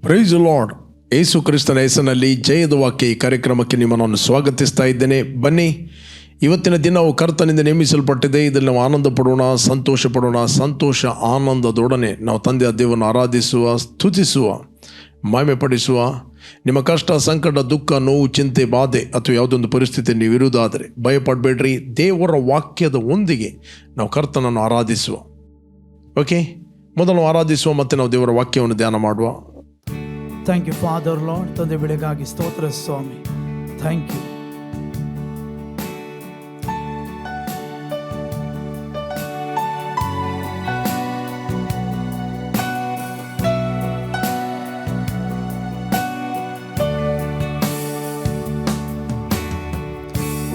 Price lord. ಯೇಸು ಕ್ರಿಸ್ತನ ಹೆಸರಿನಲ್ಲಿ ಜಯದ ವಾಕ್ಯ ಈ ಕಾರ್ಯಕ್ರಮಕ್ಕೆ ನಿಮ್ಮನ್ನು ಸ್ವಾಗತಿಸ್ತಾ ಇದ್ದೇನೆ. ಬನ್ನಿ, ಇವತ್ತಿನ ದಿನವು ಕರ್ತನಿಂದ ನೇಮಿಸಲ್ಪಟ್ಟಿದೆ. ಇದರಲ್ಲಿ ನಾವು ಆನಂದ ಪಡೋಣ, ಸಂತೋಷ ಪಡೋಣ. ಸಂತೋಷ ಆನಂದದೊಡನೆ ನಾವು ತಂದೆಯ ದೇವರನ್ನು ಆರಾಧಿಸುವ, ಸ್ತುತಿಸುವ, ಮಹಿಮೆ ಪಡಿಸುವ. ನಿಮ್ಮ ಕಷ್ಟ, ಸಂಕಟ, ದುಃಖ, ನೋವು, ಚಿಂತೆ, ಬಾಧೆ ಅಥವಾ ಯಾವುದೊಂದು ಪರಿಸ್ಥಿತಿ ನೀವು ಇರುವುದಾದರೆ ಭಯಪಡಬೇಡ್ರಿ. ದೇವರ ವಾಕ್ಯದ ಒಂದಿಗೆ ನಾವು ಕರ್ತನನ್ನು ಆರಾಧಿಸುವ. ಓಕೆ, ಮೊದಲು ಆರಾಧಿಸುವ, ಮತ್ತು ನಾವು ದೇವರ ವಾಕ್ಯವನ್ನು ಧ್ಯಾನ ಮಾಡುವ. Thank you father lord. ತಂದೆ ಬೆಳಗಾಗಿ ಸ್ತೋತ್ರ ಸ್ವಾಮಿ. Thank you.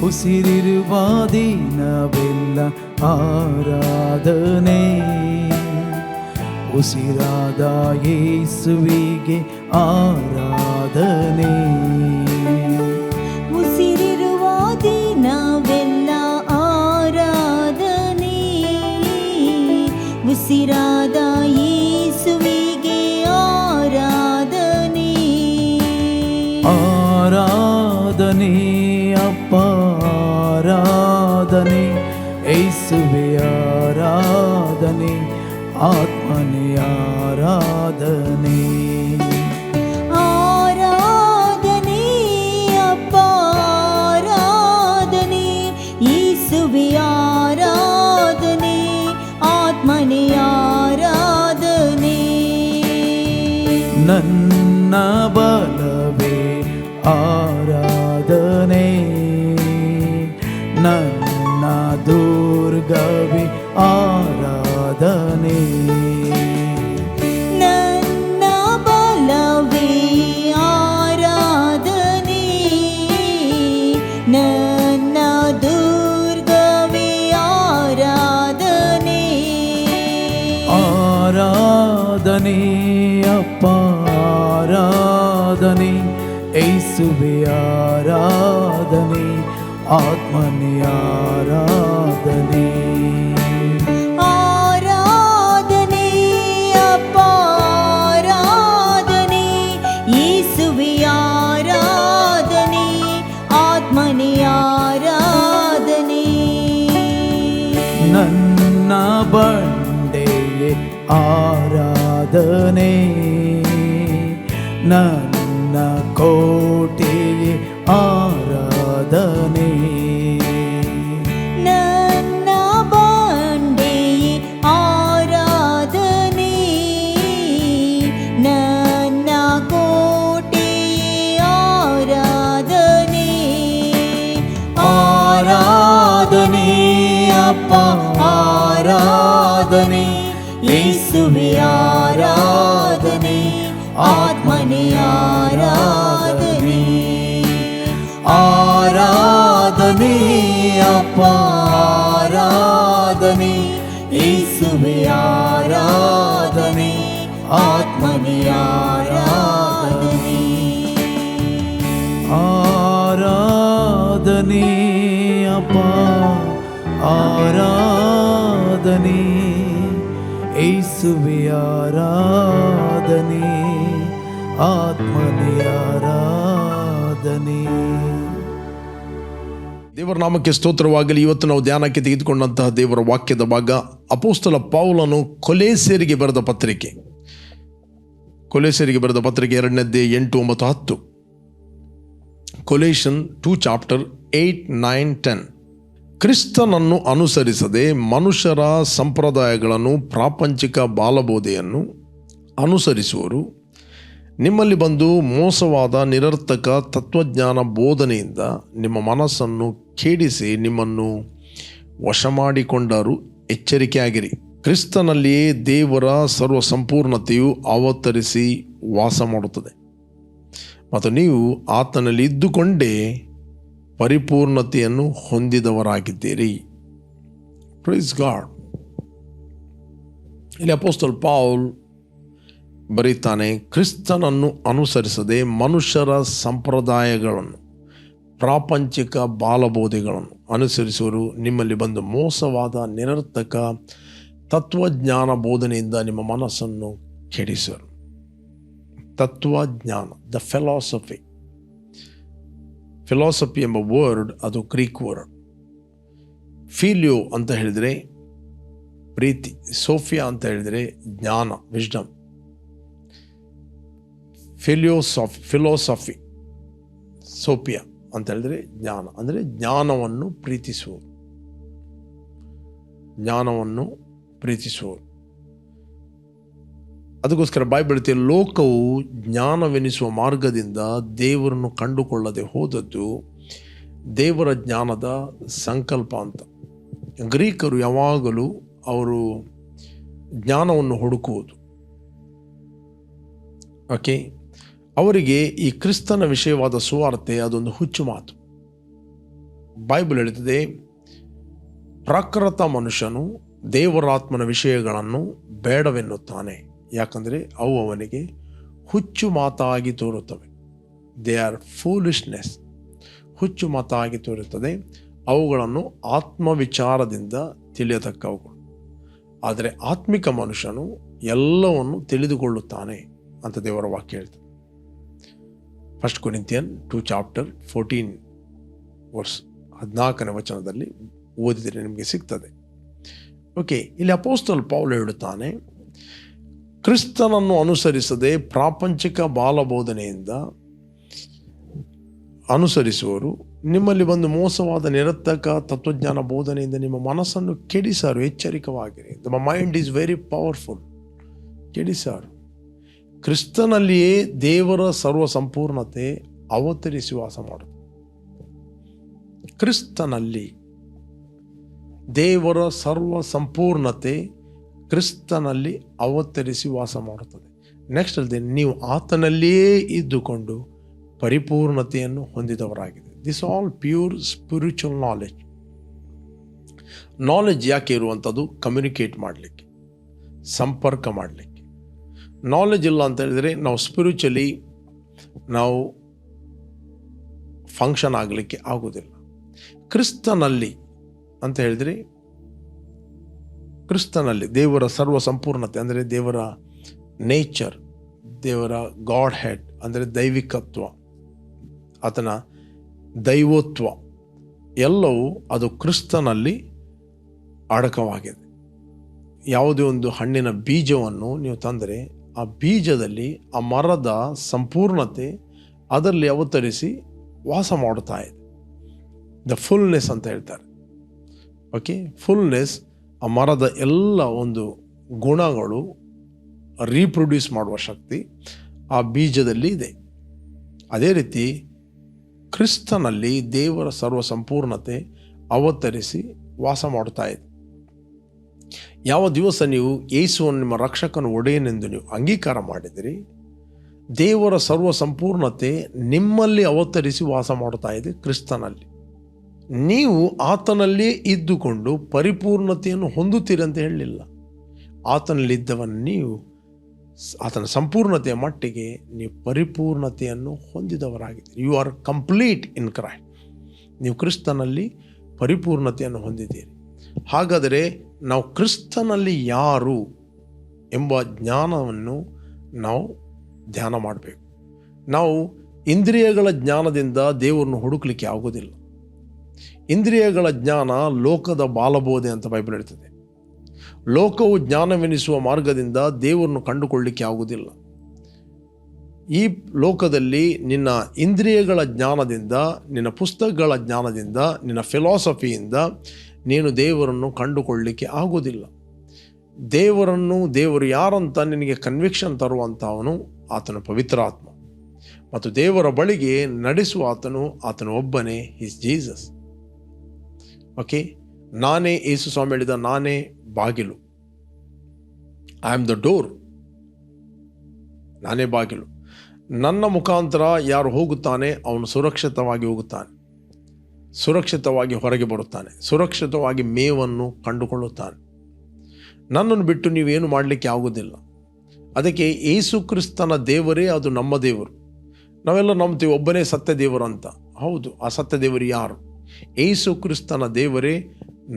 ಉಸಿರಿರುವ ದಿನವೆಲ್ಲ ಆರಾಧನೆ, ಉಸಿರಾದ ಯೇಸುವಿಗೆ ಆರಾಧನೆ. ಉಸಿರಿರುವ ದಿನವೆಲ್ಲ ಆರಾಧನೆ, ಉಸಿರಾದ ಯೇಸುವಿಗೆ ಆರಾಧನೆ. ಆರಾಧನೆ ಅಪ್ಪ, ಆರಾಧನೆ ಯೇಸುವೆ, ಆರಾಧನೆ ಆತ್ಮನೇ, ಆರಾಧನೆ. ಆರಾಧನೆ ಅಪ್ಪ, ಆರಾಧನೆ ಯೇಸುವೆ, ಆರಾಧನೆ ಆತ್ಮನೇ, ಆರಾಧನೆ. ನನ್ನ ಬಲವೇ ಆರಾಧನೆ, ನನ್ನ ದುರ್ಗವೇ ಆರಾಧನೆ. ನನ್ನ ಬಲವೇ ಆರಾಧನೆ, ನನ್ನ ದುರ್ಗವೇ ಆರಾಧನೆ. ಆರಾಧನೆ ಅಪ್ಪ, ಆರಾಧನೆ ಯೇಸುವೆ, ಆರಾಧನೆ ಆತ್ಮನೇ, ಆರಾಧನೆ. ಆರಾಧನೆ ಅಪ್ಪ, ಆರಾಧನೆ ಯೇಸುವೆ, ಆರಾಧನೆ ಆತ್ಮನೇ, ಆರಾಧನೆ. ನನ್ನ ಬಂಡೆಯೇ ಆರಾಧನೆ, ನನ್ನ ಕೋಟೆಯೇ ಆರಾಧನೆ. ನನ್ನ ಬಂಡೆಯೇ ಆರಾಧನೆ, ನನ್ನ ಕೋಟೆಯೇ ಆರಾಧನೆ. ಆರಾಧನೆ ಅಪ್ಪ, ಆರಾಧನೆ ಯೇಸುವೆ, ಆರಾಧನೆ ಆತ್ಮನೇ, ಆರಾಧನೆ. ಆರಾಧನೆ ಅಪ್ಪ, ಆರಾಧನೆ ಯೇಸುವೆ, ಆರಾಧನೆ ಆತ್ಮನೇ, ಆರಾಧನೆ. ಆರಾಧನೆ ಅಪ್ಪ, ಆರಾಧನೆ ಯೇಸುವೆ, ಆರಾಧನೆ ಆತ್ಮನೇ, ಆರಾಧನೆ. ದೇವರ ನಾಮಕ್ಕೆ ಸ್ತೋತ್ರವಾಗಲಿ. ಇವತ್ತು ನಾವು ಧ್ಯಾನಕ್ಕೆ ತೆಗೆದುಕೊಂಡಂತಹ ದೇವರ ವಾಕ್ಯದ ಭಾಗ ಅಪೊಸ್ತಲ ಪೌಲನು ಕೊಲೊಸ್ಸೆಯರಿಗೆ ಬರೆದ ಪತ್ರಿಕೆ. ಕೊಲೊಸ್ಸೆಯರಿಗೆ ಬರೆದ ಪತ್ರಿಕೆ 2ನೇ ಅಧ್ಯಾಯ 8, 9, 10. ಕೊಲೊಸಿಯನ್ 2 ಚಾಪ್ಟರ್ 8, 9, 10. ಕ್ರಿಸ್ತನನ್ನು ಅನುಸರಿಸದೆ ಮನುಷ್ಯರ ಸಂಪ್ರದಾಯಗಳನ್ನು, ಪ್ರಾಪಂಚಿಕ ಬಾಲಬೋಧೆಯನ್ನು ಅನುಸರಿಸುವರು ನಿಮ್ಮಲ್ಲಿ ಬಂದು ಮೋಸವಾದ ನಿರರ್ಥಕ ತತ್ವಜ್ಞಾನ ಬೋಧನೆಯಿಂದ ನಿಮ್ಮ ಮನಸ್ಸನ್ನು ಕೆಡಿಸಿ ನಿಮ್ಮನ್ನು ವಶ ಮಾಡಿಕೊಂಡರೂ ಎಚ್ಚರಿಕೆಯಾಗಿರಿ. ಕ್ರಿಸ್ತನಲ್ಲಿಯೇ ದೇವರ ಸರ್ವ ಸಂಪೂರ್ಣತೆಯು ಅವತರಿಸಿ ವಾಸ ಮಾಡುತ್ತದೆ, ಮತ್ತು ನೀವು ಆತನಲ್ಲಿ ಇದ್ದುಕೊಂಡೇ ಪರಿಪೂರ್ಣತೆಯನ್ನು ಹೊಂದಿದವರಾಗಿದ್ದೀರಿ. Praise God. ಇಲ್ಲಿ ಅಪೊಸ್ತಲ ಪೌಲ್ ಬರೀತಾನೆ, ಕ್ರಿಸ್ತನನ್ನು ಅನುಸರಿಸದೆ ಮನುಷ್ಯರ ಸಂಪ್ರದಾಯಗಳನ್ನು, ಪ್ರಾಪಂಚಿಕ ಬಾಲಬೋಧೆಗಳನ್ನು ಅನುಸರಿಸುವರು ನಿಮ್ಮಲ್ಲಿ ಬಂದು ಮೋಸವಾದ ನಿರರ್ಥಕ ತತ್ವಜ್ಞಾನ ಬೋಧನೆಯಿಂದ ನಿಮ್ಮ ಮನಸ್ಸನ್ನು ಕೆಡಿಸುವರು. ತತ್ವಜ್ಞಾನ, ದ ಫಿಲಾಸಫಿ. ಫಿಲಾಸಫಿ ಎಂಬ ವರ್ಡ್ ಅದು ಗ್ರೀಕ್ ವರ್ಡ್. ಫಿಲಿಯೋ ಅಂತ ಹೇಳಿದರೆ ಪ್ರೀತಿ, ಸೋಫಿಯಾ ಅಂತ ಹೇಳಿದರೆ ಜ್ಞಾನ, ವಿಜ್ಡಮ್. ಫಿಲೋಸಫಿ, ಸೋಫಿಯಾ ಅಂತ ಹೇಳಿದರೆ ಜ್ಞಾನ, ಅಂದರೆ ಜ್ಞಾನವನ್ನು ಪ್ರೀತಿಸುವರು, ಜ್ಞಾನವನ್ನು ಪ್ರೀತಿಸುವರು. ಅದಕ್ಕೋಸ್ಕರ ಬೈಬಲ್ ಹೇಳ್ತೀವಿ, ಲೋಕವು ಜ್ಞಾನವೆನಿಸುವ ಮಾರ್ಗದಿಂದ ದೇವರನ್ನು ಕಂಡುಕೊಳ್ಳದೆ ಹೋದದ್ದು ದೇವರ ಜ್ಞಾನದ ಸಂಕಲ್ಪ ಅಂತ. ಗ್ರೀಕರು ಯಾವಾಗಲೂ ಅವರು ಜ್ಞಾನವನ್ನು ಹುಡುಕುವುದು. ಓಕೆ, ಅವರಿಗೆ ಈ ಕ್ರಿಸ್ತನ ವಿಷಯವಾದ ಸುವಾರ್ತೆ ಅದೊಂದು ಹುಚ್ಚು ಮಾತು. ಬೈಬಲ್ ಹೇಳುತ್ತದೆ, ಪ್ರಾಕೃತ ಮನುಷ್ಯನು ದೇವರಾತ್ಮನ ವಿಷಯಗಳನ್ನು ಬೇಡವೆನ್ನುತ್ತಾನೆ, ಯಾಕಂದರೆ ಅವು ಅವನಿಗೆ ಹುಚ್ಚು ಮಾತಾಗಿ ತೋರುತ್ತವೆ. ದೇ ಆರ್ ಫೂಲಿಶ್ನೆಸ್, ಹುಚ್ಚು ಮಾತಾಗಿ ತೋರುತ್ತದೆ. ಅವುಗಳನ್ನು ಆತ್ಮವಿಚಾರದಿಂದ ತಿಳಿಯತಕ್ಕವುಗಳು. ಆದರೆ ಆತ್ಮಿಕ ಮನುಷ್ಯನು ಎಲ್ಲವನ್ನು ತಿಳಿದುಕೊಳ್ಳುತ್ತಾನೆ ಅಂತ ದೇವರ ವಾಕ್ಯ ಹೇಳ್ತದೆ. 1 Corinthians 2:14 ವರ್ಸ್ 14ನೇ ವಚನದಲ್ಲಿ ಓದಿದರೆ ನಿಮಗೆ ಸಿಗ್ತದೆ. ಓಕೆ, ಇಲ್ಲಿ ಅಪೊಸ್ತಲ ಪೌಲ ಹೇಳುತ್ತಾನೆ, ಕ್ರಿಸ್ತನನ್ನು ಅನುಸರಿಸದೆ ಪ್ರಾಪಂಚಿಕ ಬಾಲಬೋಧನೆಯಿಂದ ಅನುಸರಿಸುವರು ನಿಮ್ಮಲ್ಲಿ ಬಂದು ಮೋಸವಾದ ನಿರರ್ಥಕ ತತ್ವಜ್ಞಾನ ಬೋಧನೆಯಿಂದ ನಿಮ್ಮ ಮನಸ್ಸನ್ನು ಕೆಡಿಸಾರು. ಎಚ್ಚರಿಕವಾಗಿರಿ. The mind is very powerful. ಕೆಡಿಸಾರು. ಕ್ರಿಸ್ತನಲ್ಲಿಯೇ ದೇವರ ಸರ್ವ ಸಂಪೂರ್ಣತೆ ಅವತರಿಸಿ ವಾಸ ಮಾಡುತ್ತೆ. ಕ್ರಿಸ್ತನಲ್ಲಿ ದೇವರ ಸರ್ವ ಸಂಪೂರ್ಣತೆ ಕ್ರಿಸ್ತನಲ್ಲಿ ಅವತರಿಸಿ ವಾಸ ಮಾಡುತ್ತದೆ. ನೆಕ್ಸ್ಟ್ ಅಲ್ಲದೆ ನೀವು ಆತನಲ್ಲಿಯೇ ಇದ್ದುಕೊಂಡು ಪರಿಪೂರ್ಣತೆಯನ್ನು ಹೊಂದಿದವರಾಗಿದೆ. This all pure spiritual knowledge. Knowledge ಯಾಕೆ ಇರುವಂಥದ್ದು? ಕಮ್ಯುನಿಕೇಟ್ ಮಾಡಲಿಕ್ಕೆ, ಸಂಪರ್ಕ ಮಾಡಲಿಕ್ಕೆ. ನಾಲೆಜ್ ಇಲ್ಲ ಅಂತ ಹೇಳಿದರೆ ನಾವು ಸ್ಪಿರಿಚುವಲಿ ನಾವು ಫಂಕ್ಷನ್ ಆಗಲಿಕ್ಕೆ ಆಗೋದಿಲ್ಲ. ಕ್ರಿಸ್ತನಲ್ಲಿ ಅಂತ ಹೇಳಿದರೆ, ಕ್ರಿಸ್ತನಲ್ಲಿ ದೇವರ ಸರ್ವ ಸಂಪೂರ್ಣತೆ ಅಂದರೆ ದೇವರ ನೇಚರ್, ದೇವರ ಗಾಡ್ ಹೆಡ್ ಅಂದರೆ ದೈವಿಕತ್ವ, ಆತನ ದೈವತ್ವ ಎಲ್ಲವೂ ಅದು ಕ್ರಿಸ್ತನಲ್ಲಿ ಅಡಕವಾಗಿದೆ. ಯಾವುದೇ ಒಂದು ಹಣ್ಣಿನ ಬೀಜವನ್ನು ನೀವು ತಂದರೆ ಆ ಬೀಜದಲ್ಲಿ ಆ ಮರದ ಸಂಪೂರ್ಣತೆ ಅದರಲ್ಲಿ ಅವತರಿಸಿ ವಾಸ ಮಾಡುತ್ತಾ ಇದೆ. ದ ಫುಲ್ನೆಸ್ ಅಂತ ಹೇಳ್ತಾರೆ. ಓಕೆ, ಫುಲ್ನೆಸ್, ಆ ಮರದ ಎಲ್ಲ ಒಂದು ಗುಣಗಳು ರೀಪ್ರೊಡ್ಯೂಸ್ ಮಾಡುವ ಶಕ್ತಿ ಆ ಬೀಜದಲ್ಲಿ ಇದೆ. ಅದೇ ರೀತಿ ಕ್ರಿಸ್ತನಲ್ಲಿ ದೇವರ ಸರ್ವ ಸಂಪೂರ್ಣತೆ ಅವತರಿಸಿ ವಾಸ ಮಾಡುತ್ತಾ ಇದೆ. ಯಾವ ದಿವಸ ನೀವು ಯೇಸುವನ್ನು ನಿಮ್ಮ ರಕ್ಷಕನ ಒಡೆಯನೆಂದು ನೀವು ಅಂಗೀಕಾರ ಮಾಡಿದಿರಿ, ದೇವರ ಸರ್ವ ಸಂಪೂರ್ಣತೆ ನಿಮ್ಮಲ್ಲಿ ಅವತರಿಸಿ ವಾಸ ಮಾಡುತ್ತಾ ಇದೆ. ಕ್ರಿಸ್ತನಲ್ಲಿ ನೀವು ಆತನಲ್ಲಿಯೇ ಇದ್ದುಕೊಂಡು ಪರಿಪೂರ್ಣತೆಯನ್ನು ಹೊಂದುತ್ತೀರಿ ಅಂತ ಹೇಳಲಿಲ್ಲ. ಆತನಲ್ಲಿದ್ದವನು ನೀವು ಆತನ ಸಂಪೂರ್ಣತೆಯ ಮಟ್ಟಿಗೆ ನೀವು ಪರಿಪೂರ್ಣತೆಯನ್ನು ಹೊಂದಿದವರಾಗಿದ್ದೀರಿ. You are complete in Christ. ನೀವು ಕ್ರಿಸ್ತನಲ್ಲಿ ಪರಿಪೂರ್ಣತೆಯನ್ನು ಹೊಂದಿದ್ದೀರಿ. ಹಾಗಾದರೆ ನಾವು ಕ್ರಿಸ್ತನಲ್ಲಿ ಯಾರು ಎಂಬ ಜ್ಞಾನವನ್ನು ನಾವು ಧ್ಯಾನ ಮಾಡಬೇಕು. ನಾವು ಇಂದ್ರಿಯಗಳ ಜ್ಞಾನದಿಂದ ದೇವರನ್ನು ಹುಡುಕಲಿಕ್ಕೆ ಆಗೋದಿಲ್ಲ. ಇಂದ್ರಿಯಗಳ ಜ್ಞಾನ ಲೋಕದ ಬಾಲಬೋಧೆ ಅಂತ ಬೈಬಲ್ ಹೇಳ್ತದೆ. ಲೋಕವು ಜ್ಞಾನವೆನಿಸುವ ಮಾರ್ಗದಿಂದ ದೇವರನ್ನು ಕಂಡುಕೊಳ್ಳಲಿಕ್ಕೆ ಆಗುವುದಿಲ್ಲ. ಈ ಲೋಕದಲ್ಲಿ ನಿನ್ನ ಇಂದ್ರಿಯಗಳ ಜ್ಞಾನದಿಂದ, ನಿನ್ನ ಪುಸ್ತಕಗಳ ಜ್ಞಾನದಿಂದ, ನಿನ್ನ ಫಿಲಾಸಫಿಯಿಂದ ನೀನು ದೇವರನ್ನು ಕಂಡುಕೊಳ್ಳಲಿಕ್ಕೆ ಆಗುವುದಿಲ್ಲ. ದೇವರು ಯಾರಂತ ನಿನಗೆ ಕನ್ವಿಕ್ಷನ್ ತರುವಂಥವನು ಆತನ ಪವಿತ್ರಾತ್ಮ, ಮತ್ತು ದೇವರ ಬಳಿಗೆ ನಡೆಸುವ ಆತನು ಒಬ್ಬನೇ, ಈಸ್ ಜೀಸಸ್. ಓಕೆ, ನಾನೇ, ಯೇಸು ಸ್ವಾಮಿ ಹೇಳಿದ, ನಾನೇ ಬಾಗಿಲು. I am the door. ನಾನೇ ಬಾಗಿಲು. ನನ್ನ ಮುಖಾಂತರ ಯಾರು ಹೋಗುತ್ತಾನೆ ಅವನು ಸುರಕ್ಷಿತವಾಗಿ ಹೋಗುತ್ತಾನೆ, ಸುರಕ್ಷಿತವಾಗಿ ಹೊರಗೆ ಬರುತ್ತಾನೆ, ಸುರಕ್ಷಿತವಾಗಿ ಮೇವನ್ನು ಕಂಡುಕೊಳ್ಳುತ್ತಾನೆ. ನನ್ನನ್ನು ಬಿಟ್ಟು ನೀವೇನು ಮಾಡಲಿಕ್ಕೆ ಆಗೋದಿಲ್ಲ. ಅದಕ್ಕೆ ಯೇಸು ಕ್ರಿಸ್ತನ ದೇವರೇ ಅದು ನಮ್ಮ ದೇವರು. ನಾವೆಲ್ಲ ನಂಬ್ತೀವಿ ಒಬ್ಬನೇ ಸತ್ಯ ದೇವರು ಅಂತ. ಹೌದು, ಆ ಸತ್ಯ ದೇವರು ಯಾರು? ಯೇಸು ಕ್ರಿಸ್ತನ ದೇವರೇ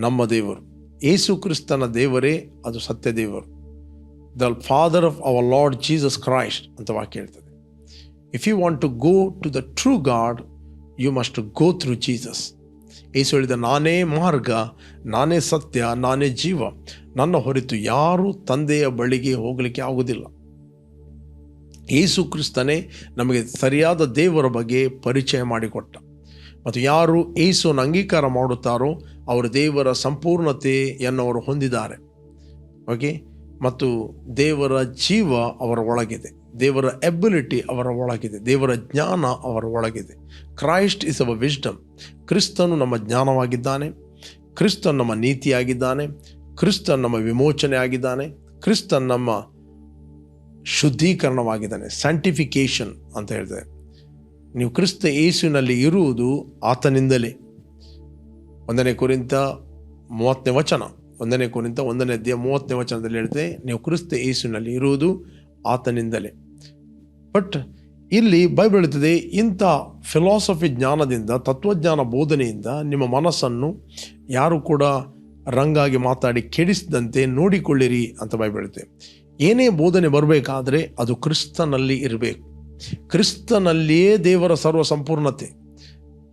ನಮ್ಮ ದೇವರು. ಯೇಸು ಕ್ರಿಸ್ತನ ದೇವರೇ ಅದು ಸತ್ಯ ದೇವರು. The father of our Lord Jesus Christ ಅಂತ ವಾಕ್ಯ ಹೇಳ್ತದೆ. If you want to go to the true God, you must go through Jesus. ಯೇಸು ಹೇಳಿದ, ನಾನೇ ಮಾರ್ಗ, ನಾನೇ ಸತ್ಯ, ನಾನೇ ಜೀವ, ನನ್ನ ಹೊರತು ಯಾರೂ ತಂದೆಯ ಬಳಿಗೆ ಹೋಗಲಿಕ್ಕೆ ಆಗುವುದಿಲ್ಲ. ಯೇಸು ಕ್ರಿಸ್ತನೇ ನಮಗೆ ಸರಿಯಾದ ದೇವರ ಬಗ್ಗೆ ಪರಿಚಯ ಮಾಡಿಕೊಟ್ಟ. ಮತ್ತು ಯಾರು ಯೇಸುವನ್ನು ಅಂಗೀಕಾರ ಮಾಡುತ್ತಾರೋ ಅವರು ದೇವರ ಸಂಪೂರ್ಣತೆಯನ್ನು ಅವರು ಹೊಂದಿದ್ದಾರೆ. ಓಕೆ, ಮತ್ತು ದೇವರ ಜೀವ ಅವರ ಒಳಗಿದೆ, ದೇವರ ಎಬಿಲಿಟಿ ಅವರ ಒಳಗಿದೆ, ದೇವರ ಜ್ಞಾನ ಅವರ ಒಳಗಿದೆ. Christ is our wisdom. ಕ್ರಿಸ್ತನು ನಮ್ಮ ಜ್ಞಾನವಾಗಿದ್ದಾನೆ, ಕ್ರಿಸ್ತನ್ ನಮ್ಮ ನೀತಿಯಾಗಿದ್ದಾನೆ, ಕ್ರಿಸ್ತನ್ ನಮ್ಮ ವಿಮೋಚನೆ ಆಗಿದ್ದಾನೆ, ಕ್ರಿಸ್ತನ್ ನಮ್ಮ ಶುದ್ಧೀಕರಣವಾಗಿದ್ದಾನೆ, ಸ್ಯಾಂಟಿಫಿಕೇಶನ್ ಅಂತ ಹೇಳ್ತಾರೆ. ನೀವು ಕ್ರಿಸ್ತ ಯೇಸುವಿನಲ್ಲಿ ಇರುವುದು ಆತನಿಂದಲೇ. 1 ಕೊರಿಂಥ 30 1 ಕೊರಿಂಥ 1:30 ಹೇಳ್ತದೆ, ನೀವು ಕ್ರಿಸ್ತ ಯೇಸುವಿನಲ್ಲಿ ಇರುವುದು ಆತನಿಂದಲೇ. ಬಟ್ ಇಲ್ಲಿ ಬೈಬಲ್ ಹೇಳ್ತದೆ, ಇಂಥ ಫಿಲಾಸಫಿ ಜ್ಞಾನದಿಂದ, ತತ್ವಜ್ಞಾನ ಬೋಧನೆಯಿಂದ ನಿಮ್ಮ ಮನಸ್ಸನ್ನು ಯಾರು ಕೂಡ ರಂಗಾಗಿ ಮಾತಾಡಿ ಕೆಡಿಸಿದಂತೆ ನೋಡಿಕೊಳ್ಳಿರಿ ಅಂತ ಬೈಬಲ್ ಹೇಳ್ತದೆ. ಏನೇ ಬೋಧನೆ ಬರಬೇಕಾದ್ರೆ ಅದು ಕ್ರಿಸ್ತನಲ್ಲಿ ಇರಬೇಕು. ಕ್ರಿಸ್ತನಲ್ಲಿಯೇ ದೇವರ ಸರ್ವ ಸಂಪೂರ್ಣತೆ.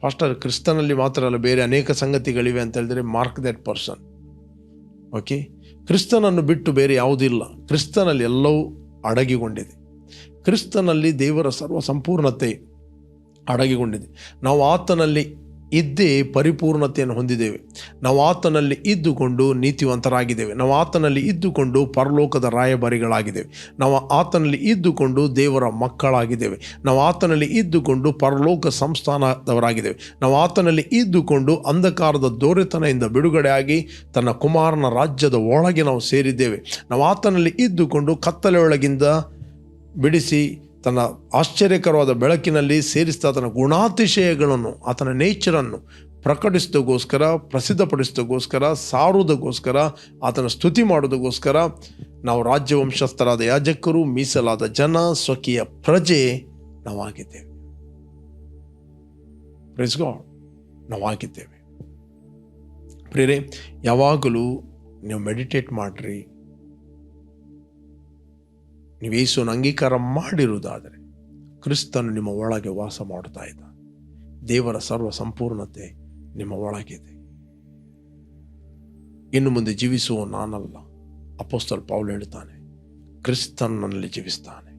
ಪಾಸ್ಟರ್, ಕ್ರಿಸ್ತನಲ್ಲಿ ಮಾತ್ರ ಅಲ್ಲ, ಬೇರೆ ಅನೇಕ ಸಂಗತಿಗಳಿವೆ ಅಂತ ಹೇಳಿದ್ರೆ ಮಾರ್ಕ್ ದಟ್ ಪರ್ಸನ್. ಓಕೆ, ಕ್ರಿಸ್ತನನ್ನು ಬಿಟ್ಟು ಬೇರೆ ಯಾವುದಿಲ್ಲ. ಕ್ರಿಸ್ತನಲ್ಲಿ ಎಲ್ಲವೂ ಅಡಗಿಕೊಂಡಿದೆ. ಕ್ರಿಸ್ತನಲ್ಲಿ ದೇವರ ಸರ್ವ ಸಂಪೂರ್ಣತೆ ಅಡಗಿಕೊಂಡಿದೆ. ನಾವು ಆತನಲ್ಲಿ ಇದ್ದೇ ಪರಿಪೂರ್ಣತೆಯನ್ನು ಹೊಂದಿದ್ದೇವೆ. ನಾವು ಆತನಲ್ಲಿ ಇದ್ದುಕೊಂಡು ನೀತಿವಂತರಾಗಿದ್ದೇವೆ. ನಾವು ಆತನಲ್ಲಿ ಇದ್ದುಕೊಂಡು ಪರಲೋಕದ ರಾಯಭಾರಿಗಳಾಗಿದ್ದೇವೆ. ನಾವು ಆತನಲ್ಲಿ ಇದ್ದುಕೊಂಡು ದೇವರ ಮಕ್ಕಳಾಗಿದ್ದೇವೆ. ನಾವು ಆತನಲ್ಲಿ ಇದ್ದುಕೊಂಡು ಪರಲೋಕ ಸಂಸ್ಥಾನದವರಾಗಿದ್ದೇವೆ. ನಾವು ಆತನಲ್ಲಿ ಇದ್ದುಕೊಂಡು ಅಂಧಕಾರದ ದೊರೆತನದಿಂದ ಬಿಡುಗಡೆಯಾಗಿ ತನ್ನ ಕುಮಾರನ ರಾಜ್ಯದ ಒಳಗೆ ನಾವು ಸೇರಿದ್ದೇವೆ. ನಾವು ಆತನಲ್ಲಿ ಇದ್ದುಕೊಂಡು ಕತ್ತಲೆಯೊಳಗಿಂದ ಬಿಡಿಸಿ ತನ್ನ ಆಶ್ಚರ್ಯಕರವಾದ ಬೆಳಕಿನಲ್ಲಿ ಸೇರಿಸಿದ ಆತನ ಗುಣಾತಿಶಯಗಳನ್ನು, ಆತನ ನೇಚರನ್ನು ಪ್ರಕಟಿಸೋದಕ್ಕೋಸ್ಕರ, ಪ್ರಸಿದ್ಧಪಡಿಸೋದಕ್ಕೋಸ್ಕರ, ಸಾರುವುದಕ್ಕೋಸ್ಕರ, ಆತನ ಸ್ತುತಿ ಮಾಡೋದಕ್ಕೋಸ್ಕರ ನಾವು ರಾಜ್ಯವಂಶಸ್ಥರಾದ ಯಾಜಕರು, ಮೀಸಲಾದ ಜನ, ಸ್ವಕೀಯ ಪ್ರಜೆ ನಾವಾಗಿದ್ದೇವೆ. Praise God, ನಾವಾಗಿದ್ದೇವೆ. ಪ್ರಿಯರೇ, ಯಾವಾಗಲೂ ನೀವು ಮೆಡಿಟೇಟ್ ಮಾಡಿರಿ. ನೀವು ಯೇಸುವನ್ನು ಅಂಗೀಕಾರ ಮಾಡಿರುವುದಾದರೆ ಕ್ರಿಸ್ತನು ನಿಮ್ಮ ಒಳಗೆ ವಾಸ ಮಾಡ್ತಾ ಇದ್ದ. ದೇವರ ಸರ್ವ ಸಂಪೂರ್ಣತೆ ನಿಮ್ಮ ಒಳಗಿದೆ. ಇನ್ನು ಮುಂದೆ ಜೀವಿಸುವ ನಾನಲ್ಲ, ಅಪೊಸ್ತಲ ಪೌಲ್ ಹೇಳ್ತಾನೆ, ಕ್ರಿಸ್ತನಲ್ಲಿ ಜೀವಿಸ್ತಾನೆ.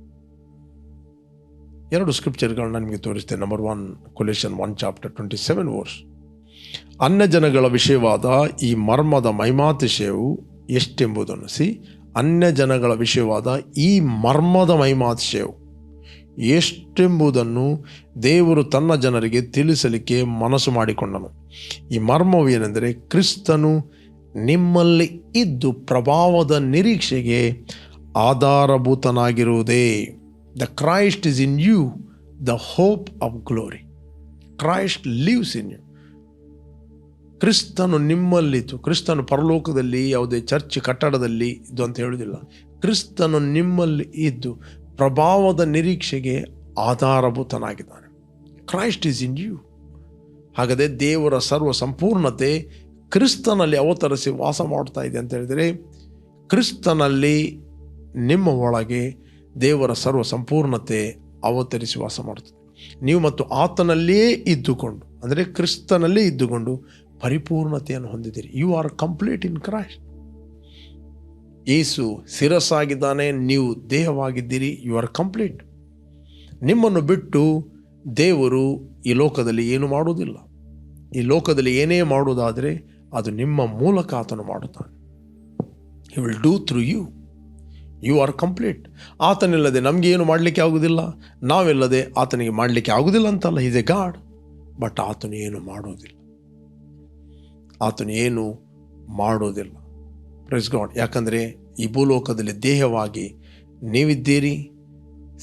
2 ಸ್ಕ್ರಿಪ್ಚರ್ಗಳನ್ನ ನಿಮಗೆ ತೋರಿಸ್ತೇನೆ. ನಂಬರ್ 1, ಕೊಲೋಸಿಯನ್ 1:27. ಅನ್ಯ ಜನಗಳ ವಿಷಯವಾದ ಈ ಮರ್ಮದ ಮಹಿಮಾತಿಶಯವು ಎಷ್ಟೆಂಬುದನ್ನು ಅನ್ಯ ಜನಗಳ ವಿಷಯವಾದ ಈ ಮರ್ಮದ ಮಹಿಮಾತಿಶಯವು ಎಷ್ಟೆಂಬುದನ್ನು ದೇವರು ತನ್ನ ಜನರಿಗೆ ತಿಳಿಸಲಿಕ್ಕೆ ಮನಸ್ಸು ಮಾಡಿಕೊಂಡನು. ಈ ಮರ್ಮವು ಏನೆಂದರೆ, ಕ್ರಿಸ್ತನು ನಿಮ್ಮಲ್ಲಿ ಇದ್ದು ಪ್ರಭಾವದ ನಿರೀಕ್ಷೆಗೆ ಆಧಾರಭೂತನಾಗಿರುವುದೇ. The Christ is in you, the hope of glory. Christ lives in you. ಕ್ರಿಸ್ತನು ನಿಮ್ಮಲ್ಲಿತ್ತು. ಕ್ರಿಸ್ತನು ಪರಲೋಕದಲ್ಲಿ ಯಾವುದೇ ಚರ್ಚ್ ಕಟ್ಟಡದಲ್ಲಿ ಇದ್ದು ಅಂತ ಹೇಳುವುದಿಲ್ಲ. ಕ್ರಿಸ್ತನು ನಿಮ್ಮಲ್ಲಿ ಇದ್ದು ಪ್ರಭಾವದ ನಿರೀಕ್ಷೆಗೆ ಆಧಾರಭೂತನಾಗಿದ್ದಾನೆ. Christ is in you. ಹಾಗಾದರೆ ದೇವರ ಸರ್ವ ಸಂಪೂರ್ಣತೆ ಕ್ರಿಸ್ತನಲ್ಲಿ ಅವತರಿಸಿ ವಾಸ ಮಾಡ್ತಾ ಇದೆ ಅಂತ ಹೇಳಿದರೆ, ಕ್ರಿಸ್ತನಲ್ಲಿ ನಿಮ್ಮ ಒಳಗೆ ದೇವರ ಸರ್ವ ಸಂಪೂರ್ಣತೆ ಅವತರಿಸಿ ವಾಸ ಮಾಡುತ್ತದೆ. ನೀವು ಮತ್ತು ಆತನಲ್ಲಿಯೇ ಇದ್ದುಕೊಂಡು, ಅಂದರೆ ಕ್ರಿಸ್ತನಲ್ಲೇ ಇದ್ದುಕೊಂಡು ಪರಿಪೂರ್ಣತೆಯನ್ನು ಹೊಂದಿದ್ದೀರಿ. You are complete in Christ. ಯೇಸು ಶಿರಸ್ಸಾಗಿದ್ದಾನೆ, ನೀವು ದೇಹವಾಗಿದ್ದೀರಿ. You are complete. ನಿಮ್ಮನ್ನು ಬಿಟ್ಟು ದೇವರು ಈ ಲೋಕದಲ್ಲಿ ಏನು ಮಾಡುವುದಿಲ್ಲ. ಈ ಲೋಕದಲ್ಲಿ ಏನೇ ಮಾಡುವುದಾದರೆ ಅದು ನಿಮ್ಮ ಮೂಲಕ ಆತನು ಮಾಡುತ್ತಾನೆ. He will do through you. You are complete. ಆತನಿಲ್ಲದೆ ನಮಗೆ ಏನು ಮಾಡಲಿಕ್ಕೆ ಆಗುವುದಿಲ್ಲ, ನಾವಿಲ್ಲದೆ ಆತನಿಗೆ ಮಾಡಲಿಕ್ಕೆ ಆಗುವುದಿಲ್ಲ ಅಂತಲ್ಲ. Is A god. ಬಟ್ ಆತನು ಏನು ಮಾಡೋದಿಲ್ಲ, ಆತನು ಏನು ಮಾಡೋದಿಲ್ಲ. Praise God. ಯಾಕಂದರೆ ಈ ಭೂಲೋಕದಲ್ಲಿ ದೇಹವಾಗಿ ನೀವಿದ್ದೀರಿ,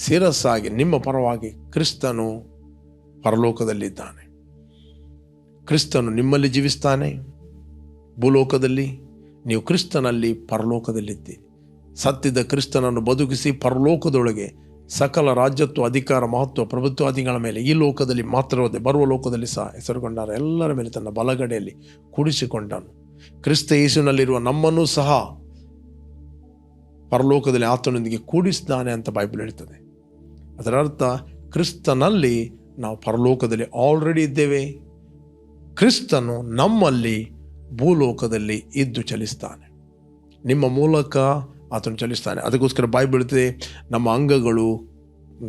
ಶಿರಸ್ಸಾಗಿ ನಿಮ್ಮ ಪರವಾಗಿ ಕ್ರಿಸ್ತನು ಪರಲೋಕದಲ್ಲಿದ್ದಾನೆ. ಕ್ರಿಸ್ತನು ನಿಮ್ಮಲ್ಲಿ ಜೀವಿಸ್ತಾನೆ ಭೂಲೋಕದಲ್ಲಿ. ನೀವು ಕ್ರಿಸ್ತನಲ್ಲಿ ಪರಲೋಕದಲ್ಲಿದ್ದೀರಿ. ಸತ್ಯದ ಕ್ರಿಸ್ತನನ್ನು ಬದುಕಿಸಿ ಪರಲೋಕದೊಳಗೆ ಸಕಲ ರಾಜ್ಯತ್ವ, ಅಧಿಕಾರ, ಮಹತ್ವ, ಪ್ರಭುತ್ವಾದಿಗಳ ಮೇಲೆ ಈ ಲೋಕದಲ್ಲಿ ಮಾತ್ರವಲ್ಲದೆ ಬರುವ ಲೋಕದಲ್ಲಿ ಸಹ ಹೆಸರುಗೊಂಡಾರ ಎಲ್ಲರ ಮೇಲೆ ತನ್ನ ಬಲಗಡೆಯಲ್ಲಿ ಕೂಡಿಸಿಕೊಂಡನು. ಕ್ರಿಸ್ತ ಯೇಸುವಿನಲ್ಲಿರುವ ನಮ್ಮನ್ನು ಸಹ ಪರಲೋಕದಲ್ಲಿ ಆತನೊಂದಿಗೆ ಕೂಡಿಸಿದ್ದಾನೆ ಅಂತ ಬೈಬಲ್ ಹೇಳ್ತದೆ. ಅದರ ಅರ್ಥ ಕ್ರಿಸ್ತನಲ್ಲಿ ನಾವು ಪರಲೋಕದಲ್ಲಿ ಆಲ್ರೆಡಿ ಇದ್ದೇವೆ. ಕ್ರಿಸ್ತನು ನಮ್ಮಲ್ಲಿ ಭೂಲೋಕದಲ್ಲಿ ಇದ್ದು ಚಲಿಸ್ತಾನೆ. ನಿಮ್ಮ ಮೂಲಕ ಆತನು ಚಲಿಸ್ತಾನೆ. ಅದಕ್ಕೋಸ್ಕರ ಬೈಬಲ್ ಹೇಳ್ತದೆ, ನಮ್ಮ ಅಂಗಗಳು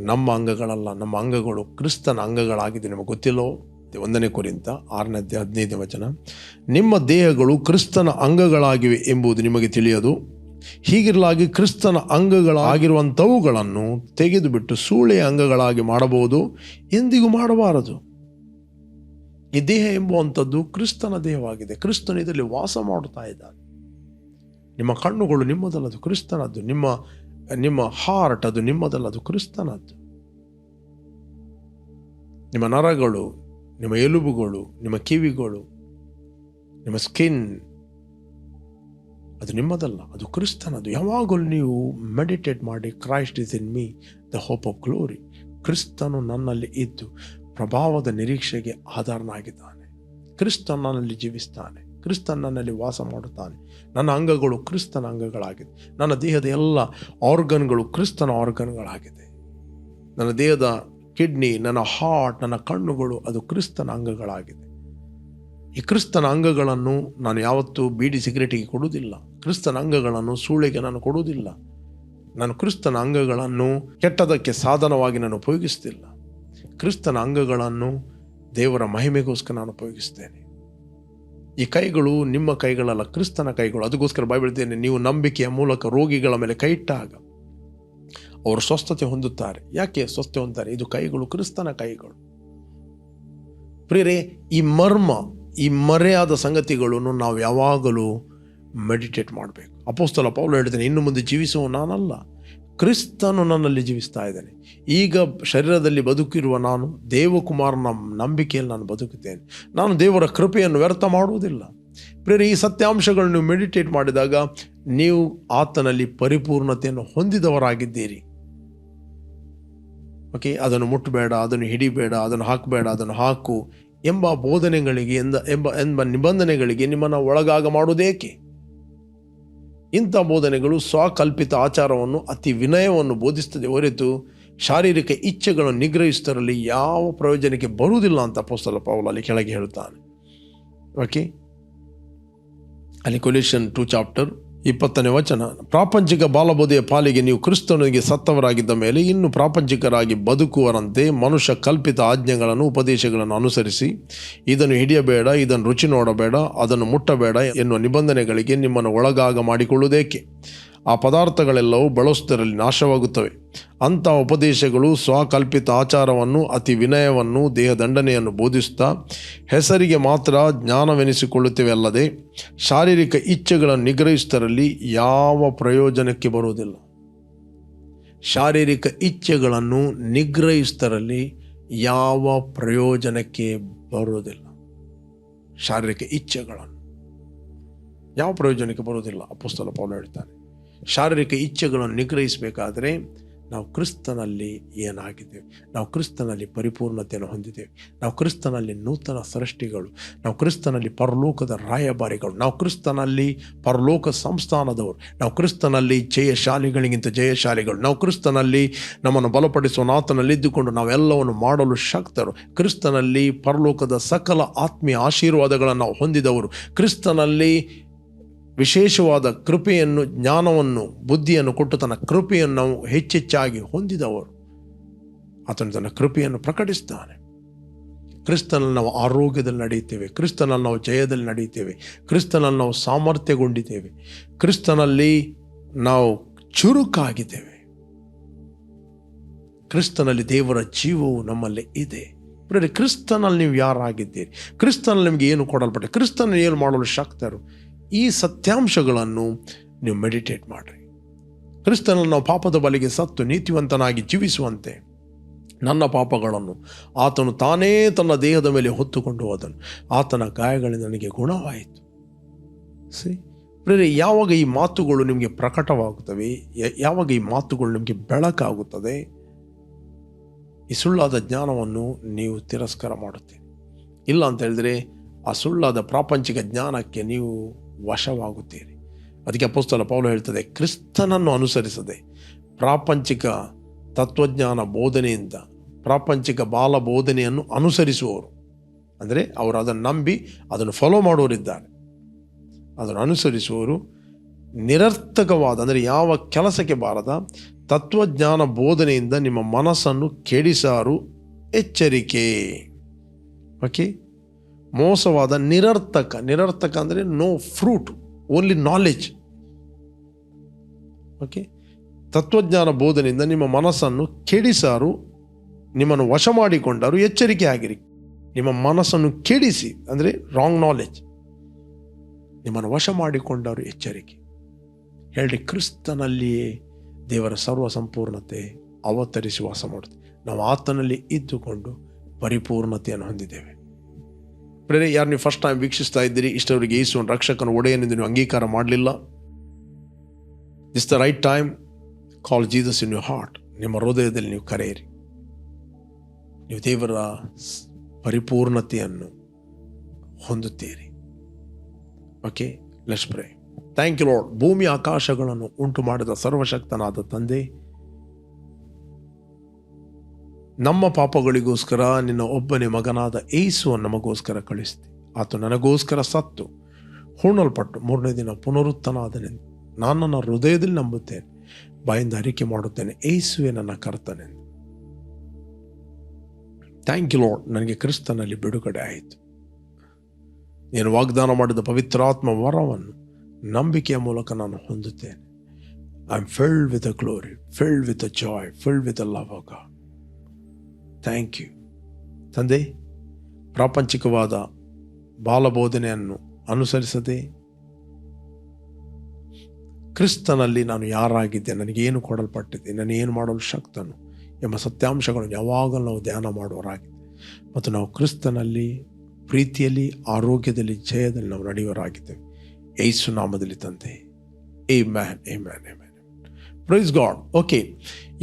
ನಮ್ಮ ಅಂಗಗಳಲ್ಲ, ನಮ್ಮ ಅಂಗಗಳು ಕ್ರಿಸ್ತನ ಅಂಗಗಳಾಗಿದೆ. ನಿಮಗೆ ಗೊತ್ತಿಲ್ಲೋ? 1 ಕೊರಿಂಥ 6:15 ನಿಮ್ಮ ದೇಹಗಳು ಕ್ರಿಸ್ತನ ಅಂಗಗಳಾಗಿವೆ ಎಂಬುದು ನಿಮಗೆ ತಿಳಿಯದು. ಹೀಗಿರಲಾಗಿ ಕ್ರಿಸ್ತನ ಅಂಗಗಳಾಗಿರುವಂಥವುಗಳನ್ನು ತೆಗೆದುಬಿಟ್ಟು ಸೂಳೆಯ ಅಂಗಗಳಾಗಿ ಮಾಡಬಹುದು, ಎಂದಿಗೂ ಮಾಡಬಾರದು. ಈ ದೇಹ ಎಂಬುವಂಥದ್ದು ಕ್ರಿಸ್ತನ ದೇಹವಾಗಿದೆ. ಕ್ರಿಸ್ತನು ಇದರಲ್ಲಿ ವಾಸ ಮಾಡುತ್ತಾ ಇದ್ದಾನೆ. ನಿಮ್ಮ ಕಣ್ಣುಗಳು ನಿಮ್ಮದಲ್ಲದು, ಕ್ರಿಸ್ತನದ್ದು. ನಿಮ್ಮ ಹಾರ್ಟ್ ಅದು ನಿಮ್ಮದಲ್ಲದು, ಕ್ರಿಸ್ತನದ್ದು. ನಿಮ್ಮ ನರಗಳು, ನಿಮ್ಮ ಎಲುಬುಗಳು, ನಿಮ್ಮ ಕಿವಿಗಳು, ನಿಮ್ಮ ಸ್ಕಿನ್ ಅದು ನಿಮ್ಮದಲ್ಲ, ಅದು ಕ್ರಿಸ್ತನದು. ಯಾವಾಗಲೂ ನೀವು ಮೆಡಿಟೇಟ್ ಮಾಡಿ, Christ is in me the hope of glory. ಕ್ರಿಸ್ತನು ನನ್ನಲ್ಲಿ ಇದ್ದು ಪ್ರಭಾವದ ನಿರೀಕ್ಷೆಗೆ ಆಧಾರನಾಗಿದ್ದಾನೆ. ಕ್ರಿಸ್ತನು ನನ್ನಲ್ಲಿ ಜೀವಿಸ್ತಾನೆ, ಕ್ರಿಸ್ತನ್ ನನ್ನಲ್ಲಿ ವಾಸ ಮಾಡುತ್ತಾನೆ. ನನ್ನ ಅಂಗಗಳು ಕ್ರಿಸ್ತನ ಅಂಗಗಳಾಗಿದೆ. ನನ್ನ ದೇಹದ ಎಲ್ಲ ಆರ್ಗನ್ಗಳು ಕ್ರಿಸ್ತನ ಆರ್ಗನ್ಗಳಾಗಿದೆ. ನನ್ನ ದೇಹದ ಕಿಡ್ನಿ, ನನ್ನ ಹಾರ್ಟ್, ನನ್ನ ಕಣ್ಣುಗಳು ಅದು ಕ್ರಿಸ್ತನ ಅಂಗಗಳಾಗಿದೆ. ಈ ಕ್ರಿಸ್ತನ ಅಂಗಗಳನ್ನು ನಾನು ಯಾವತ್ತೂ ಬೀಡಿ ಸಿಗರೇಟಿಗೆ ಕೊಡುವುದಿಲ್ಲ. ಕ್ರಿಸ್ತನ ಅಂಗಗಳನ್ನು ಸೂಳೆಗೆ ನಾನು ಕೊಡುವುದಿಲ್ಲ. ನಾನು ಕ್ರಿಸ್ತನ ಅಂಗಗಳನ್ನು ಕೆಟ್ಟದಕ್ಕೆ ಸಾಧನವಾಗಿ ನಾನು ಉಪಯೋಗಿಸ್ತಿಲ್ಲ. ಕ್ರಿಸ್ತನ ಅಂಗಗಳನ್ನು ದೇವರ ಮಹಿಮೆಗೋಸ್ಕರ ನಾನು ಉಪಯೋಗಿಸ್ತೇನೆ. ಈ ಕೈಗಳು ನಿಮ್ಮ ಕೈಗಳಲ್ಲ, ಕ್ರಿಸ್ತನ ಕೈಗಳು. ಅದಕ್ಕೋಸ್ಕರ ಬೈಬಲ್ ಹೇಳ್ತೇನೆ, ನೀವು ನಂಬಿಕೆಯ ಮೂಲಕ ರೋಗಿಗಳ ಮೇಲೆ ಕೈ ಇಟ್ಟಾಗ ಅವರು ಸ್ವಸ್ಥತೆ ಹೊಂದುತ್ತಾರೆ. ಯಾಕೆ ಸ್ವಸ್ಥತೆ ಹೊಂದುತ್ತಾರೆ? ಇದು ಕೈಗಳು ಕ್ರಿಸ್ತನ ಕೈಗಳು. ಪ್ರಿಯರೇ, ಈ ಮರೆಯಾದ ಸಂಗತಿಗಳನ್ನು ನಾವು ಯಾವಾಗಲೂ ಮೆಡಿಟೇಟ್ ಮಾಡಬೇಕು. ಅಪೊಸ್ತಲ ಪೌಲ ಹೇಳ್ತಾನೆ, ಇನ್ನು ಮುಂದೆ ಜೀವಿಸುವ ನಾನಲ್ಲ, ಕ್ರಿಸ್ತನು ನನ್ನಲ್ಲಿ ಜೀವಿಸ್ತಾ ಇದ್ದಾನೆ. ಈಗ ಶರೀರದಲ್ಲಿ ಬದುಕಿರುವ ನಾನು ದೇವಕುಮಾರನ ನಂಬಿಕೆಯಲ್ಲಿ ನಾನು ಬದುಕುತ್ತೇನೆ. ನಾನು ದೇವರ ಕೃಪೆಯನ್ನು ವ್ಯರ್ಥ ಮಾಡುವುದಿಲ್ಲ. ಪ್ರಿಯರೇ, ಈ ಸತ್ಯಾಂಶಗಳನ್ನು ನೀವು ಮೆಡಿಟೇಟ್ ಮಾಡಿದಾಗ ನೀವು ಆತನಲ್ಲಿ ಪರಿಪೂರ್ಣತೆಯನ್ನು ಹೊಂದಿದವರಾಗಿದ್ದೀರಿ. ಓಕೆ, ಅದನ್ನು ಮುಟ್ಟಬೇಡ, ಅದನ್ನು ಹಿಡಿಬೇಡ, ಅದನ್ನು ಹಾಕಬೇಡ, ಅದನ್ನು ಹಾಕು ಎಂಬ ಬೋಧನೆಗಳಿಗೆ ಎಂಬ ನಿಬಂಧನೆಗಳಿಗೆ ನಿಮ್ಮನ್ನು ಒಳಗಾಗ ಮಾಡುವುದೇಕೆ? ಇಂಥ ಬೋಧನೆಗಳು ಸ್ವಕಲ್ಪಿತ ಆಚಾರವನ್ನು, ಅತಿ ವಿನಯವನ್ನು ಬೋಧಿಸ್ತದೆ ಹೊರತು ಶಾರೀರಿಕ ಇಚ್ಛೆಗಳನ್ನು ನಿಗ್ರಹಿಸುವುದರಲ್ಲಿ ಯಾವ ಪ್ರಯೋಜನಕ್ಕೆ ಬರುವುದಿಲ್ಲ ಅಂತ ಅಪೊಸ್ತಲ ಪೌಲ ಅಲ್ಲಿ ಕೆಳಗೆ ಹೇಳುತ್ತಾನೆ. ಓಕೆ, ಅಲ್ಲಿ ಕೊಲೋಸಿಯನ್ 2:20 ಪ್ರಾಪಂಚಿಕ ಬಾಲಬೋಧೆಯ ಪಾಲಿಗೆ ನೀವು ಕ್ರಿಸ್ತನಿಗೆ ಸತ್ತವರಾಗಿದ್ದ ಮೇಲೆ ಇನ್ನು ಪ್ರಾಪಂಚಿಕರಾಗಿ ಬದುಕುವರಂತೆ ಮನುಷ್ಯ ಕಲ್ಪಿತ ಆಜ್ಞೆಗಳನ್ನು, ಉಪದೇಶಗಳನ್ನು ಅನುಸರಿಸಿ ಇದನ್ನು ಹಿಡಿಯಬೇಡ, ಇದನ್ನು ರುಚಿ ನೋಡಬೇಡ, ಅದನ್ನು ಮುಟ್ಟಬೇಡ ಎನ್ನುವ ನಿಬಂಧನೆಗಳಿಗೆ ನಿಮ್ಮನ್ನು ಒಳಗಾಗ ಮಾಡಿಕೊಳ್ಳುವುದೇಕೆ? ಆ ಪದಾರ್ಥಗಳೆಲ್ಲವೂ ಬಳಸುವುದರಲ್ಲಿ ನಾಶವಾಗುತ್ತವೆ. ಅಂಥ ಉಪದೇಶಗಳು ಸ್ವಕಲ್ಪಿತ ಆಚಾರವನ್ನು, ಅತಿ ವಿನಯವನ್ನು, ದೇಹದಂಡನೆಯನ್ನು ಬೋಧಿಸುತ್ತಾ ಹೆಸರಿಗೆ ಮಾತ್ರ ಜ್ಞಾನವೆನಿಸಿಕೊಳ್ಳುತ್ತವೆ ಅಲ್ಲದೆ ಶಾರೀರಿಕ ಇಚ್ಛೆಗಳನ್ನು ನಿಗ್ರಹಿಸುವುದರಲ್ಲಿ ಯಾವ ಪ್ರಯೋಜನಕ್ಕೆ ಬರುವುದಿಲ್ಲ. ಶಾರೀರಿಕ ಇಚ್ಛೆಗಳನ್ನು ನಿಗ್ರಹಿಸುವುದರಲ್ಲಿ ಯಾವ ಪ್ರಯೋಜನಕ್ಕೆ ಬರುವುದಿಲ್ಲ. ಶಾರೀರಿಕ ಇಚ್ಛೆಗಳನ್ನು ಯಾವ ಪ್ರಯೋಜನಕ್ಕೆ ಬರುವುದಿಲ್ಲ. ಅಪೊಸ್ತಲ ಪೌಲ ಹೇಳ್ತಾನೆ, ಶಾರೀರಿಕ ಇಚ್ಛೆಗಳನ್ನು ನಿಗ್ರಹಿಸಬೇಕಾದರೆ ನಾವು ಕ್ರಿಸ್ತನಲ್ಲಿ ಏನಾಗಿದ್ದೇವೆ, ನಾವು ಕ್ರಿಸ್ತನಲ್ಲಿ ಪರಿಪೂರ್ಣತೆಯನ್ನು ಹೊಂದಿದ್ದೇವೆ, ನಾವು ಕ್ರಿಸ್ತನಲ್ಲಿ ನೂತನ ಸೃಷ್ಟಿಗಳು, ನಾವು ಕ್ರಿಸ್ತನಲ್ಲಿ ಪರಲೋಕದ ರಾಯಭಾರಿಗಳು, ನಾವು ಕ್ರಿಸ್ತನಲ್ಲಿ ಪರಲೋಕ ಸಂಸ್ಥಾನದವರು, ನಾವು ಕ್ರಿಸ್ತನಲ್ಲಿ ಜಯಶಾಲಿಗಳಿಗಿಂತ ಜಯಶಾಲಿಗಳು, ನಾವು ಕ್ರಿಸ್ತನಲ್ಲಿ ನಮ್ಮನ್ನು ಬಲಪಡಿಸುವ ಆತನಲ್ಲಿ ಇದ್ದುಕೊಂಡು ನಾವೆಲ್ಲವನ್ನು ಮಾಡಲು ಶಕ್ತರು, ಕ್ರಿಸ್ತನಲ್ಲಿ ಪರಲೋಕದ ಸಕಲ ಆತ್ಮೀಯ ಆಶೀರ್ವಾದಗಳನ್ನು ನಾವು ಹೊಂದಿದವರು, ಕ್ರಿಸ್ತನಲ್ಲಿ ವಿಶೇಷವಾದ ಕೃಪೆಯನ್ನು, ಜ್ಞಾನವನ್ನು, ಬುದ್ಧಿಯನ್ನು ಕೊಟ್ಟು ತನ್ನ ಕೃಪೆಯನ್ನು ನಾವು ಹೆಚ್ಚೆಚ್ಚಾಗಿ ಹೊಂದಿದವರು. ಆತನು ತನ್ನ ಕೃಪೆಯನ್ನು ಪ್ರಕಟಿಸ್ತಾನೆ. ಕ್ರಿಸ್ತನಲ್ಲಿ ನಾವು ಆರೋಗ್ಯದಲ್ಲಿ ನಡೆಯುತ್ತೇವೆ, ಕ್ರಿಸ್ತನಲ್ಲಿ ನಾವು ಜಯದಲ್ಲಿ ನಡೆಯುತ್ತೇವೆ, ಕ್ರಿಸ್ತನಲ್ಲಿ ನಾವು ಸಾಮರ್ಥ್ಯಗೊಂಡಿದ್ದೇವೆ, ಕ್ರಿಸ್ತನಲ್ಲಿ ನಾವು ಚುರುಕಾಗಿದ್ದೇವೆ, ಕ್ರಿಸ್ತನಲ್ಲಿ ದೇವರ ಜೀವವು ನಮ್ಮಲ್ಲಿ ಇದೆ. ಕ್ರಿಸ್ತನಲ್ಲಿ ನೀವು ಯಾರಾಗಿದ್ದೀರಿ, ಕ್ರಿಸ್ತನಲ್ಲಿ ನಿಮಗೆ ಏನು ಕೊಡಲ್ಪಟ್ಟೆ, ಕ್ರಿಸ್ತನಲ್ಲಿ ಏನು ಮಾಡಲು ಶಕ್ತರು, ಈ ಸತ್ಯಾಂಶಗಳನ್ನು ನೀವು ಮೆಡಿಟೇಟ್ ಮಾಡಿರಿ. ಕ್ರಿಸ್ತನಲ್ಲಿ ನಾವು ಪಾಪದ ಬಲಿಗೆ ಸತ್ತು ನೀತಿವಂತನಾಗಿ ಜೀವಿಸುವಂತೆ ನನ್ನ ಪಾಪಗಳನ್ನು ಆತನು ತಾನೇ ತನ್ನ ದೇಹದ ಮೇಲೆ ಹೊತ್ತುಕೊಂಡು ಹೋದನು. ಆತನ ಗಾಯಗಳಿಂದ ನನಗೆ ಗುಣವಾಯಿತು. ಯಾವಾಗ ಈ ಮಾತುಗಳು ನಿಮಗೆ ಪ್ರಕಟವಾಗುತ್ತವೆ, ಯಾವಾಗ ಈ ಮಾತುಗಳು ನಿಮಗೆ ಬೆಳಕಾಗುತ್ತದೆ, ಈ ಸುಳ್ಳಾದ ಜ್ಞಾನವನ್ನು ನೀವು ತಿರಸ್ಕಾರ ಮಾಡುತ್ತೀರಿ. ಇಲ್ಲ ಅಂತ ಹೇಳಿದ್ರೆ ಆ ಸುಳ್ಳಾದ ಪ್ರಾಪಂಚಿಕ ಜ್ಞಾನಕ್ಕೆ ನೀವು ವಶವಾಗುತ್ತೀರಿ. ಅದಕ್ಕೆ ಅಪೊಸ್ತಲ ಪೌಲ ಹೇಳ್ತದೆ, ಕ್ರಿಸ್ತನನ್ನು ಅನುಸರಿಸದೆ ಪ್ರಾಪಂಚಿಕ ತತ್ವಜ್ಞಾನ ಬೋಧನೆಯಿಂದ ಪ್ರಾಪಂಚಿಕ ಬಾಲ ಬೋಧನೆಯನ್ನು ಅನುಸರಿಸುವವರು, ಅಂದರೆ ಅವರು ಅದನ್ನು ನಂಬಿ ಅದನ್ನು ಫಾಲೋ ಮಾಡುವವರಿದ್ದಾರೆ. ಅದನ್ನು ಅನುಸರಿಸುವವರು ನಿರರ್ಥಕವಾದ, ಅಂದರೆ ಯಾವ ಕೆಲಸಕ್ಕೆ ಬಾರದ ತತ್ವಜ್ಞಾನ ಬೋಧನೆಯಿಂದ ನಿಮ್ಮ ಮನಸ್ಸನ್ನು ಕೆಡಿಸಾರು, ಎಚ್ಚರಿಕೆ. ಓಕೆ, ಮೋಸವಾದ ನಿರರ್ಥಕ ಅಂದರೆ no fruit, only knowledge. Okay, ತತ್ವಜ್ಞಾನ ಬೋಧನೆಯಿಂದ ನಿಮ್ಮ ಮನಸ್ಸನ್ನು ಕೆಡಿಸಾರು, ನಿಮ್ಮನ್ನು ವಶ ಮಾಡಿಕೊಂಡರು, ಎಚ್ಚರಿಕೆ ಆಗಿರಿ. ನಿಮ್ಮ ಮನಸ್ಸನ್ನು ಕೆಡಿಸಿ ಅಂದರೆ ರಾಂಗ್ ನಾಲೆಜ್, ನಿಮ್ಮನ್ನು ವಶ ಮಾಡಿಕೊಂಡರು, ಎಚ್ಚರಿಕೆ. ಹೇಳಿ, ಕ್ರಿಸ್ತನಲ್ಲಿಯೇ ದೇವರ ಸರ್ವ ಸಂಪೂರ್ಣತೆ ಅವತರಿಸಿ ವಾಸ ಮಾಡುತ್ತೆ. ನಾವು ಆತನಲ್ಲಿ ಇದ್ದುಕೊಂಡು ಪರಿಪೂರ್ಣತೆಯನ್ನು ಹೊಂದಿದ್ದೇವೆ. ಪ್ರೇರೆ, ಯಾರು ನೀವು ಫಸ್ಟ್ ಟೈಮ್ ವೀಕ್ಷಿಸ್ತಾ ಇದ್ದೀರಿ, ಇಷ್ಟವರಿಗೆ ಯೇಸುವನ್ನು ರಕ್ಷಕನ ಒಡೆಯನೆಂದು ನೀವು ಅಂಗೀಕಾರ ಮಾಡಲಿಲ್ಲ, this the right time. Call Jesus in your heart. ನಿಮ್ಮ ಹೃದಯದಲ್ಲಿ ನೀವು ಕರೆಯಿರಿ. ನೀವು ದೇವರ ಪರಿಪೂರ್ಣತೆಯನ್ನು ಹೊಂದುತ್ತೀರಿ. Okay, let's pray. Thank you Lord. ಭೂಮಿ ಆಕಾಶಗಳನ್ನು ಉಂಟು ಮಾಡಿದ ಸರ್ವಶಕ್ತನಾದ ತಂದೆ, ನಮ್ಮ ಪಾಪಗಳಿಗೋಸ್ಕರ ನಿನ್ನ ಒಬ್ಬನೇ ಮಗನಾದ ಯೇಸುವನ್ನು ನಮಗೋಸ್ಕರ ಕಳಿಸ್ತಿ. ಆತ ನನಗೋಸ್ಕರ ಸತ್ತು ಹೂಣಲ್ಪಟ್ಟು ಮೂರನೇ ದಿನ ಪುನರುತ್ಥಾನನಾದನೆಂದು ನಾನು ನನ್ನ ಹೃದಯದಲ್ಲಿ ನಂಬುತ್ತೇನೆ, ಬಾಯಿಂದ ಅರಿಕೆ ಮಾಡುತ್ತೇನೆ, ಯೇಸುವೆ ನನ್ನ ಕರ್ತನೆಂದು. Thank you lord. ನನಗೆ ಕ್ರಿಸ್ತನಲ್ಲಿ ಬಿಡುಗಡೆ ಆಯಿತು. ನೀನು ವಾಗ್ದಾನ ಮಾಡಿದ ಪವಿತ್ರಾತ್ಮ ವರವನ್ನು ನಂಬಿಕೆಯ ಮೂಲಕ ನಾನು ಹೊಂದುತ್ತೇನೆ. I am filled with a glory, filled with a joy, filled with a love of God. Thank you ತಂದೆ. ಪ್ರಾಪಂಚಿಕವಾದ ಬಾಲಬೋಧನೆಯನ್ನು ಅನುಸರಿಸದೆ ಕ್ರಿಸ್ತನಲ್ಲಿ ನಾನು ಯಾರಾಗಿದ್ದೆ, ನನಗೇನು ಕೊಡಲ್ಪಟ್ಟಿದ್ದೆ, ನಾನು ಏನು ಮಾಡಲು ಶಕ್ತನು ಎಂಬ ಸತ್ಯಾಂಶಗಳನ್ನು ಯಾವಾಗಲೂ ನಾವು ಧ್ಯಾನ ಮಾಡುವರಾಗಿದೆ. ಮತ್ತು ನಾವು ಕ್ರಿಸ್ತನಲ್ಲಿ ಪ್ರೀತಿಯಲ್ಲಿ, ಆರೋಗ್ಯದಲ್ಲಿ, ಜಯದಲ್ಲಿ ನಾವು ನಡೆಯುವರಾಗಿದ್ದೇವೆ. ಯೇಸು ನಾಮದಲ್ಲಿ ತಂದೆ, amen, amen, amen. Praise God. Okay,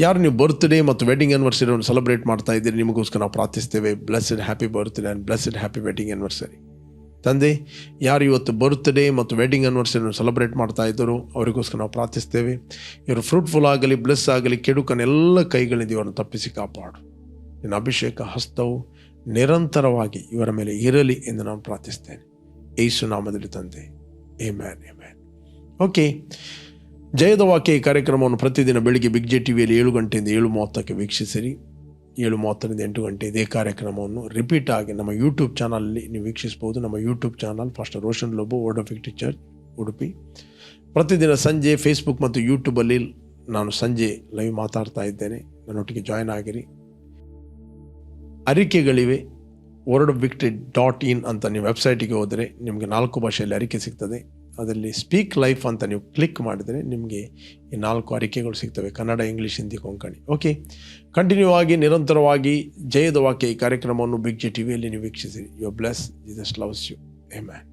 ಯಾರು ನೀವು ಬರ್ತ್ಡೇ ಮತ್ತು ವೆಡ್ಡಿಂಗ್ ಆ್ಯನಿವರ್ಸರಿಯನ್ನು ಸೆಲೆಬ್ರೇಟ್ ಮಾಡ್ತಾ ಇದ್ದೀರಿ, ನಿಮಗೋಸ್ಕರ ನಾವು ಪ್ರಾರ್ಥಿಸ್ತೇವೆ. Blessed happy birthday and blessed happy wedding anniversary. ತಂದೆ, ಯಾರು ಇವತ್ತು ಬರ್ತ್ಡೇ ಮತ್ತು ವೆಡ್ಡಿಂಗ್ ಆ್ಯನಿವರ್ಸರಿಯನ್ನು ಸೆಲೆಬ್ರೇಟ್ ಮಾಡ್ತಾ ಇದ್ದರು, ಅವರಿಗೋಸ್ಕರ ನಾವು ಪ್ರಾರ್ಥಿಸ್ತೇವೆ. ಇವರು ಫ್ರೂಟ್ಫುಲ್ ಆಗಲಿ, ಬ್ಲೆಸ್ ಆಗಲಿ, ಕೆಡುಕನೆಲ್ಲ ಕೈಗಳಿಂದ ಇವರನ್ನು ತಪ್ಪಿಸಿ ಕಾಪಾಡು. ನಿನ್ನ ಅಭಿಷೇಕ ಹಸ್ತವು ನಿರಂತರವಾಗಿ ಇವರ ಮೇಲೆ ಇರಲಿ ಎಂದು ನಾನು ಪ್ರಾರ್ಥಿಸ್ತೇನೆ. ಯೇಸು ನಾಮದಲ್ಲಿ ತಂದೆ, ಆಮೆನ್, ಆಮೆನ್. ಓಕೆ, ಜಯದ ವಾಕ್ಯ ಈ ಕಾರ್ಯಕ್ರಮವನ್ನು ಪ್ರತಿದಿನ ಬೆಳಿಗ್ಗೆ ಬಿಗ್ ಜೆ ಟಿವಿಯಲ್ಲಿ 7 ಗಂಟೆಯಿಂದ 7:30ಕ್ಕೆ ವೀಕ್ಷಿಸಿರಿ. 7:30ರಿಂದ 8 ಗಂಟೆ ಇದೇ ಕಾರ್ಯಕ್ರಮವನ್ನು ರಿಪೀಟ್ ಆಗಿ ನಮ್ಮ ಯೂಟ್ಯೂಬ್ ಚಾನಲಲ್ಲಿ ನೀವು ವೀಕ್ಷಿಸ್ಬೋದು. ನಮ್ಮ YouTube channel faster Roshan Lobo, word of victory church, Udupi. ಪ್ರತಿದಿನ ಸಂಜೆ ಫೇಸ್ಬುಕ್ ಮತ್ತು ಯೂಟ್ಯೂಬಲ್ಲಿ ನಾನು ಸಂಜೆ ಲೈವ್ ಮಾತಾಡ್ತಾ ಇದ್ದೇನೆ. ನನ್ನೊಟ್ಟಿಗೆ ಜಾಯ್ನ್ ಆಗಿರಿ. ಅರಿಕೆಗಳಿವೆ. wordofvictory.in ಅಂತ ನೀವು ವೆಬ್ಸೈಟಿಗೆ ಹೋದರೆ ನಿಮಗೆ 4 ಭಾಷೆಯಲ್ಲಿ ಅರಿಕೆ ಸಿಗ್ತದೆ. ಅದರಲ್ಲಿ ಸ್ಪೀಕ್ ಲೈಫ್ ಅಂತ ನೀವು ಕ್ಲಿಕ್ ಮಾಡಿದರೆ ನಿಮಗೆ ಈ 4 ಅರಿಕೆಗಳು ಸಿಗ್ತವೆ: Kannada, English, Hindi, Konkani. Okay, continue ಆಗಿ ನಿರಂತರವಾಗಿ ಜಯದ ವಾಕ್ಯ ಈ ಕಾರ್ಯಕ್ರಮವನ್ನು ಬಿಗ್ ಜೆ ಟಿವಿಯಲ್ಲಿ ನೀವು ವೀಕ್ಷಿಸಿರಿ. You are bless. Jesus loves you. Amen.